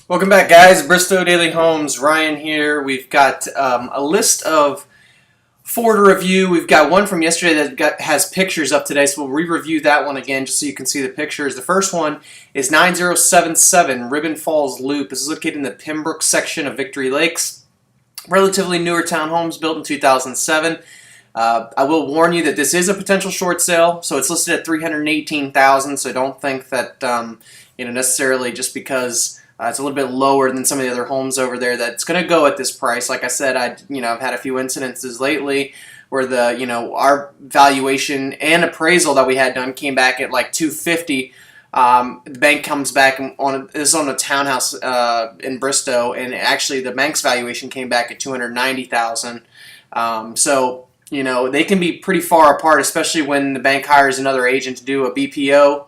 Welcome back, guys. Bristow Daily Homes. Ryan here. We've got a list of four to review. We've got one from yesterday that has pictures up today, so we'll re-review that one again just so you can see the pictures. The first one is 9077 Ribbon Falls Loop. This is located in the Pembroke section of Victory Lakes. Relatively newer townhomes built in 2007. I will warn you that this is a potential short sale, so it's listed at $318,000. So don't think that necessarily just because it's a little bit lower than some of the other homes over there that's going to go at this price. Like I said, I've had a few incidences lately where our valuation and appraisal that we had done came back at like $250. The bank comes back this is on a townhouse in Bristow, and actually the bank's valuation came back at $290,000. So they can be pretty far apart, especially when the bank hires another agent to do a BPO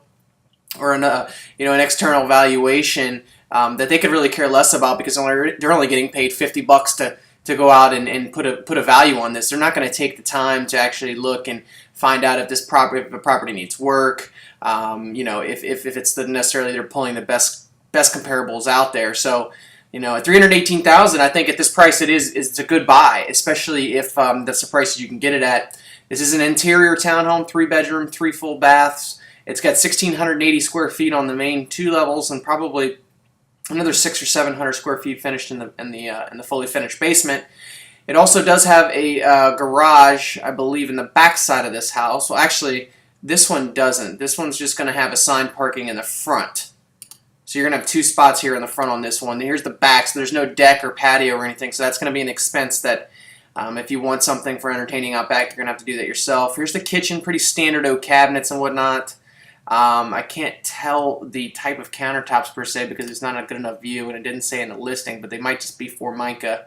or an external valuation that they could really care less about, because they're only getting paid $50 to go out and put a value on this. They're not going to take the time to actually look and find out if the property needs work. If it's necessarily they're pulling the best comparables out there. So at $318,000, I think at this price it's a good buy, especially if that's the price you can get it at. This is an interior townhome, 3-bedroom, 3 full baths. It's got 1,680 square feet on the main 2 levels, and probably another 600 or 700 square feet finished in the fully finished basement. It also does have a garage, I believe, in the back side of this house. Well, actually, this one doesn't. This one's just going to have assigned parking in the front. So you're going to have 2 spots here in the front on this one. Here's the back, so there's no deck or patio or anything, so that's going to be an expense that if you want something for entertaining out back, you're going to have to do that yourself. Here's the kitchen, pretty standard oak cabinets and whatnot. I can't tell the type of countertops per se because it's not a good enough view, and it didn't say in the listing, but they might just be Formica.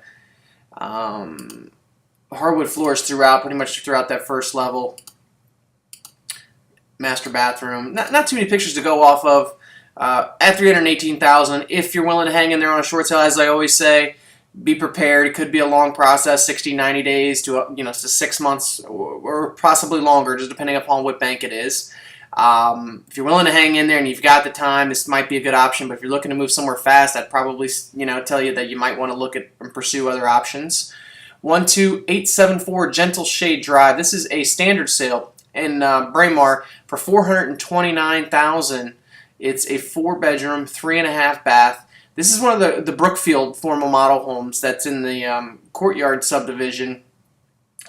Hardwood floors pretty much throughout that first level. Master bathroom. Not too many pictures to go off of. At $318,000, if you're willing to hang in there on a short sale, as I always say, be prepared. It could be a long process, 60, 90 days to 6 months or possibly longer, just depending upon what bank it is. If you're willing to hang in there and you've got the time, this might be a good option. But if you're looking to move somewhere fast, I'd probably tell you that you might want to look at and pursue other options. 12874 Gentle Shade Drive. This is a standard sale in Braemar for $429,000. It's a 4-bedroom, 3.5 bath. This is one of the Brookfield formal model homes that's in the Courtyard subdivision.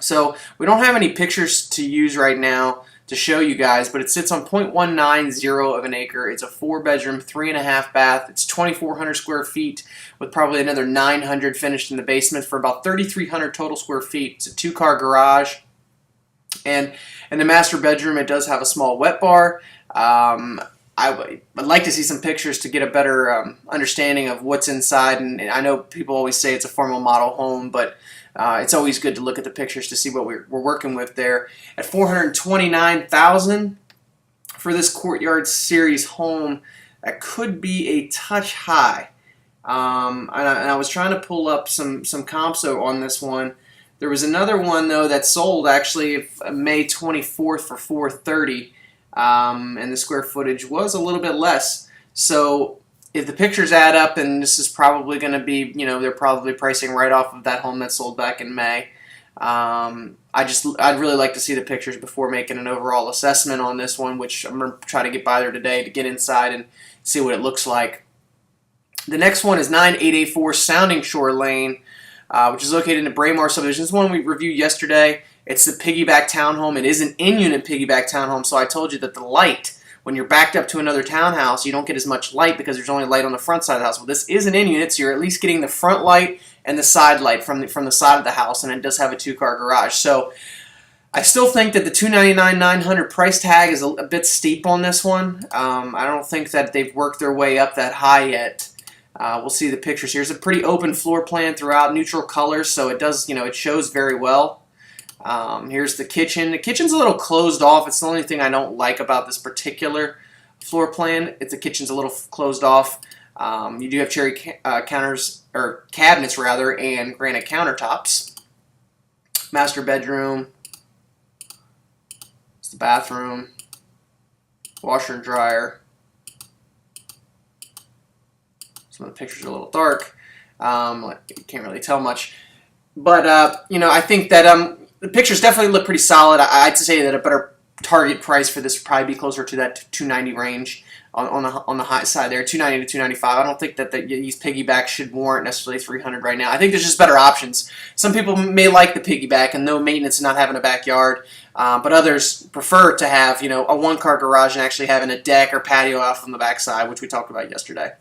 So we don't have any pictures to use right now to show you guys, but it sits on 0.190 of an acre. It's a 4-bedroom, 3.5 bath. It's 2,400 square feet with probably another 900 finished in the basement for about 3,300 total square feet. It's a 2-car garage. And in the master bedroom, it does have a small wet bar. I'd like to see some pictures to get a better understanding of what's inside. And I know people always say it's a formal model home, but it's always good to look at the pictures to see what we're working with there. At $429,000 for this Courtyard Series home, that could be a touch high. And I was trying to pull up some comps on this one. There was another one though that sold actually May 24th for $430,000. And the square footage was a little bit less. So if the pictures add up, and this is probably going to be, they're probably pricing right off of that home that sold back in May. I'd really like to see the pictures before making an overall assessment on this one, which I'm going to try to get by there today to get inside and see what it looks like. The next one is 9884 Sounding Shore Lane, which is located in the Braemar subdivision. This is one we reviewed yesterday. It's the piggyback townhome. It is an in-unit piggyback townhome, so I told you that the light, when you're backed up to another townhouse, you don't get as much light because there's only light on the front side of the house. Well, this is an in-unit, so you're at least getting the front light and the side light from the side of the house, and it does have a 2-car garage. So I still think that the $299,900 price tag is a bit steep on this one. I don't think that they've worked their way up that high yet. We'll see the pictures here. It's a pretty open floor plan throughout, neutral colors, so it does, it shows very well. Here's the kitchen. The kitchen's a little closed off. It's the only thing I don't like about this particular floor plan. The kitchen's a little closed off. You do have cherry cabinets rather, and granite countertops. Master bedroom. It's the bathroom. Washer and dryer. Some of the pictures are a little dark. You can't really tell much. But, you know, I think that the pictures definitely look pretty solid. I'd say that a better target price for this would probably be closer to that 290 range on the high side there, 290 to 295. I don't think that these piggybacks should warrant necessarily 300 right now. I think there's just better options. Some people may like the piggyback and no maintenance and not having a backyard, but others prefer to have, you know, a one-car garage and actually having a deck or patio out from the backside, which we talked about yesterday.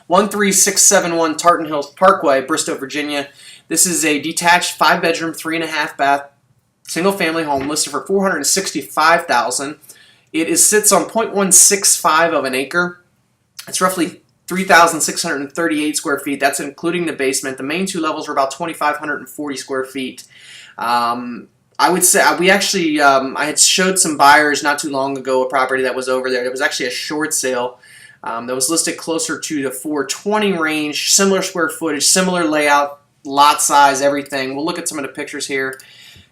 13671 Tartan Hills Parkway, Bristow, Virginia. This is a detached 5-bedroom, 3.5-bath, single-family home listed for $465,000. It sits on 0.165 of an acre. It's roughly 3,638 square feet. That's including the basement. The main 2 levels are about 2,540 square feet. I would say we actually I had showed some buyers not too long ago a property that was over there. It was actually a short sale that was listed closer to the 420 range. Similar square footage, similar layout, lot size, everything. We'll look at some of the pictures here.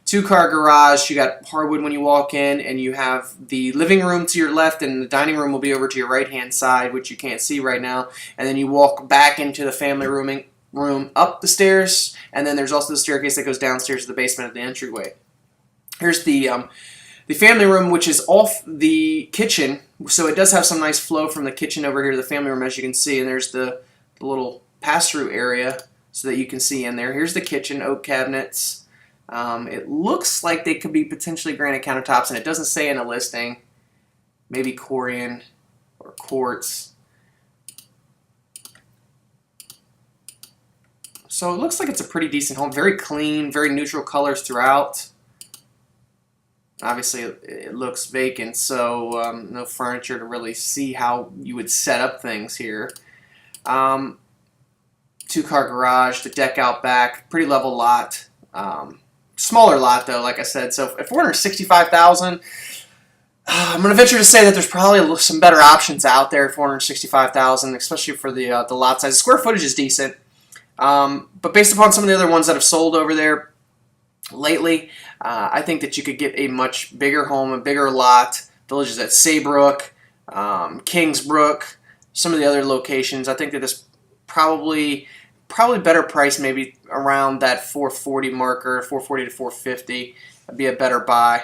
2-car garage, you got hardwood when you walk in, and you have the living room to your left, and the dining room will be over to your right-hand side, which you can't see right now. And then you walk back into the family room up the stairs, and then there's also the staircase that goes downstairs to the basement of the entryway. Here's the family room, which is off the kitchen, so it does have some nice flow from the kitchen over here to the family room, as you can see, and there's the little pass-through area so that you can see in there. Here's the kitchen, oak cabinets. It looks like they could be potentially granite countertops, and it doesn't say in the listing. Maybe Corian or quartz. So it looks like it's a pretty decent home. Very clean, very neutral colors throughout. Obviously, it looks vacant, so no furniture to really see how you would set up things here. 2-car garage, the deck out back, pretty level lot. Smaller lot though, like I said. So at $465,000, I'm going to venture to say that there's probably some better options out there at $465,000, especially for the lot size. The square footage is decent, but based upon some of the other ones that have sold over there lately, I think that you could get a much bigger home, a bigger lot. Villages at Saybrook, Kingsbrook, some of the other locations. I think that this probably better price, maybe around that 440 marker, 440 to 450. That'd be a better buy.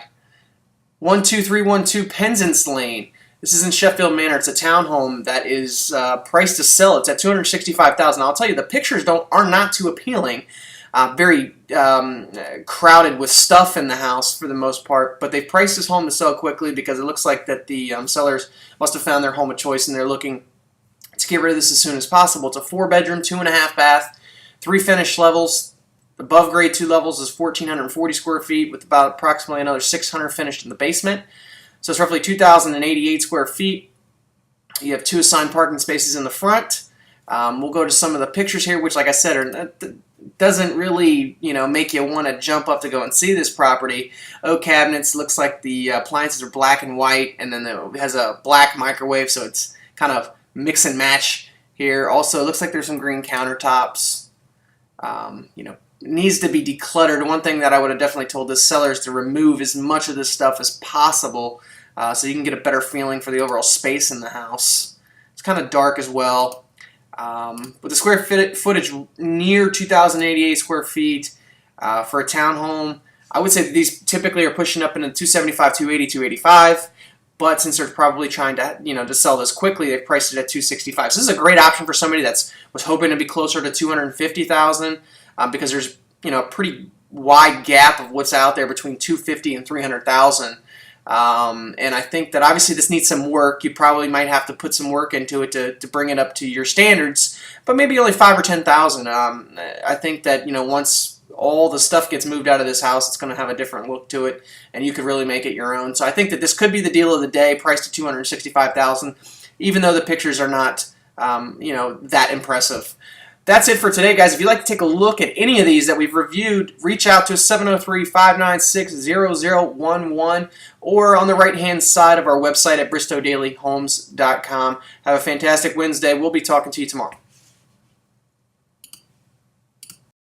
12312 Penzance Lane. This is in Sheffield Manor. It's a townhome that is priced to sell. It's at $265,000. I'll tell you, the pictures are not too appealing. Very crowded with stuff in the house for the most part, but they've priced this home to sell quickly because it looks like that the sellers must have found their home of choice and they're looking to get rid of this as soon as possible. It's a 4-bedroom, 2.5-bath, 3 finished levels. Above grade 2 levels is 1,440 square feet with about approximately another 600 finished in the basement. So it's roughly 2,088 square feet. You have 2 assigned parking spaces in the front. We'll go to some of the pictures here, which, like I said, doesn't really, make you want to jump up to go and see this property. Oak cabinets, looks like the appliances are black and white, and then it has a black microwave, so it's kind of mix and match here. Also, it looks like there's some green countertops. It needs to be decluttered. One thing that I would have definitely told the seller is to remove as much of this stuff as possible so you can get a better feeling for the overall space in the house. It's kind of dark as well. With the square footage near 2,088 square feet for a townhome, I would say that these typically are pushing up into 275, 280, 285. But since they're probably trying to, to sell this quickly, they've priced it at $265. So this is a great option for somebody was hoping to be closer to $250,000 because there's, a pretty wide gap of what's out there between $250,000 and $300,000. And I think that obviously this needs some work. You probably might have to put some work into it to bring it up to your standards, but maybe only $5,000 or $10,000. I think that once all the stuff gets moved out of this house, it's going to have a different look to it, and you could really make it your own. So I think that this could be the deal of the day, priced at $265,000, even though the pictures are not, that impressive. That's it for today, guys. If you'd like to take a look at any of these that we've reviewed, reach out to us, 703-596-0011, or on the right-hand side of our website at bristowdailyhomes.com. Have a fantastic Wednesday. We'll be talking to you tomorrow.